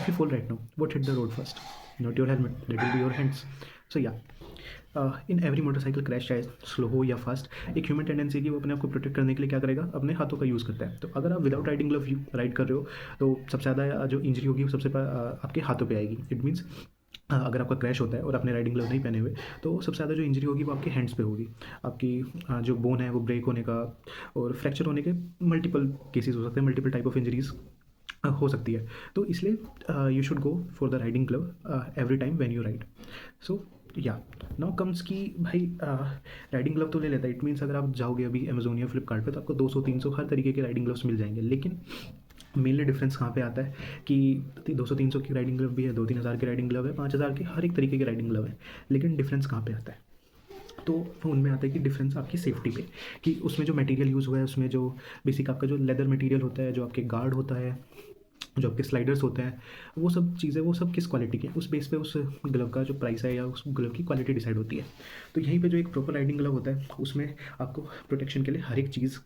If you fall right now, what hit the road first? Not your helmet, that will be your hands. So yeah, in every motorcycle crash, चाहे slow हो या fast, एक human tendency की वो अपने आप को protect करने के लिए क्या करेगा, अपने हाथों का यूज़ करता है। तो अगर आप विदाउट राइडिंग ग्लव राइड कर रहे हो तो सबसे ज़्यादा जो इंजरी होगी वो सबसे आपके हाथों पे आएगी। इट मीन्स अगर आपका क्रैश होता है और आपने राइडिंग ग्लव नहीं पहने हुए तो सबसे ज़्यादा जो इंजरी होगी वो आपके हैंड्स पे होगी। आपकी जो बोन है वो ब्रेक होने का और फ्रैक्चर होने के मल्टीपल केसेस हो सकते हैं, मल्टीपल टाइप ऑफ इंजरीज हो सकती है। तो इसलिए you should go for the riding glove every time when you ride. So या नाउ कम्स कि भाई राइडिंग ग्लव तो ले लेता है। इट मीन्स अगर आप जाओगे अभी अमेजोन या फ्लिपकार्ट पे तो आपको 200-300 हर तरीके के राइडिंग ग्लव्स मिल जाएंगे। लेकिन मेनली डिफरेंस कहाँ पे आता है कि 200-300 की राइडिंग ग्लव भी है, 2-3 हज़ार की राइडिंग ग्लव है, 5,000 की, हर एक तरीके की राइडिंग ग्लव है। लेकिन डिफरेंस कहाँ पे आता है? तो उनमें आता है कि डिफरेंस आपकी सेफ्टी पे, कि उसमें जो मटेरियल यूज़ हुआ है, उसमें जो बेसिक आपका जो लेदर मटेरियल होता है, जो आपके गार्ड होता है, जो आपके स्लाइडर्स होते हैं, वो सब चीज़ें वो सब किस क्वालिटी के, उस बेस पे उस ग्लव का जो प्राइस है या उस ग्लव की क्वालिटी डिसाइड होती है। तो यहीं पे जो एक प्रॉपर राइडिंग ग्लव होता है उसमें आपको प्रोटेक्शन के लिए हर एक चीज़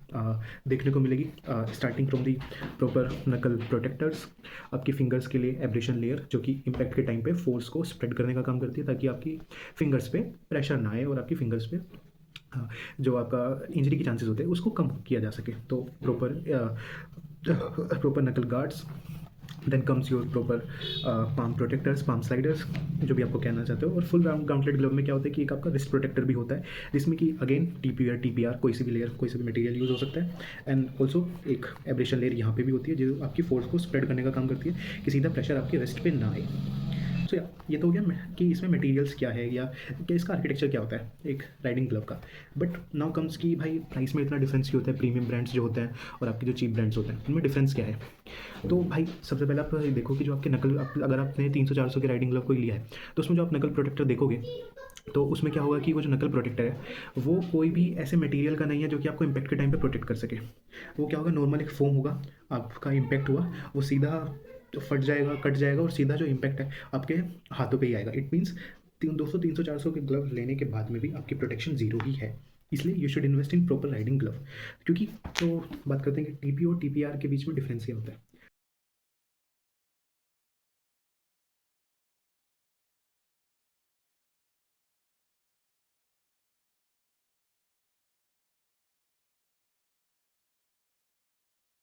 देखने को मिलेगी। स्टार्टिंग फ्रॉम दी प्रॉपर नकल प्रोटेक्टर्स, आपकी फिंगर्स के लिए एब्रेशन लेयर जो कि इम्पैक्ट के टाइम पे फोर्स को स्प्रेड करने का काम करती है, ताकि आपकी फिंगर्स पे प्रेशर ना आए और आपकी फिंगर्स पे जो आपका इंजरी के चांसेस होते हैं उसको कम किया जा सके। तो proper knuckle guards, then comes your proper palm protectors, palm sliders, जो भी आपको कहना चाहते हो। और फुल गाउंटलेट ग्लव में क्या होता है कि एक आपका रिस्ट प्रोटेक्टर भी होता है, जिसमें कि अगेन टीपीआर कोई सी भी लेयर, कोई सा भी मटेरियल यूज़ हो सकता है। एंड ऑल्सो एक एब्रेशन लेयर यहाँ पे भी होती है जो आपकी फोर्स को स्प्रेड करने का काम करती है कि सीधा प्रेशर आपकी रिस्ट पे ना आए। सो या ये तो हो गया कि इसमें मटेरियल्स क्या है या क्या इसका आर्किटेक्चर क्या होता है एक राइडिंग ग्लव का। बट नाउ कम्स कि भाई प्राइस में इतना डिफरेंस क्यों होता है, प्रीमियम ब्रांड्स जो होते हैं और आपके जो चीप ब्रांड्स होते हैं उनमें डिफरेंस क्या है? तो भाई सबसे पहले आप देखो कि जो आपके नकल अगर आपने 300-400 की राइडिंग ग्लव कोई लिया है तो उसमें जो आप नकल प्रोटेक्टर देखोगे तो उसमें क्या होगा कि वो जो नकल प्रोटेक्टर है वो कोई भी ऐसे मटेरियल का नहीं है जो कि आपको इम्पैक्ट के टाइम पे प्रोटेक्ट कर सके। वो क्या होगा, नॉर्मल एक फोम होगा, आपका इम्पैक्ट हुआ वो सीधा फट जाएगा, कट जाएगा और सीधा जो इम्पैक्ट है आपके हाथों पे ही आएगा। इट मीन्स 200-300-400 के ग्लव लेने के बाद में भी आपकी प्रोटेक्शन जीरो ही है। इसलिए you should invest in proper riding glove. क्योंकि तो बात करते हैं कि टीपी और टीपीआर के बीच में डिफरेंस क्या होता है।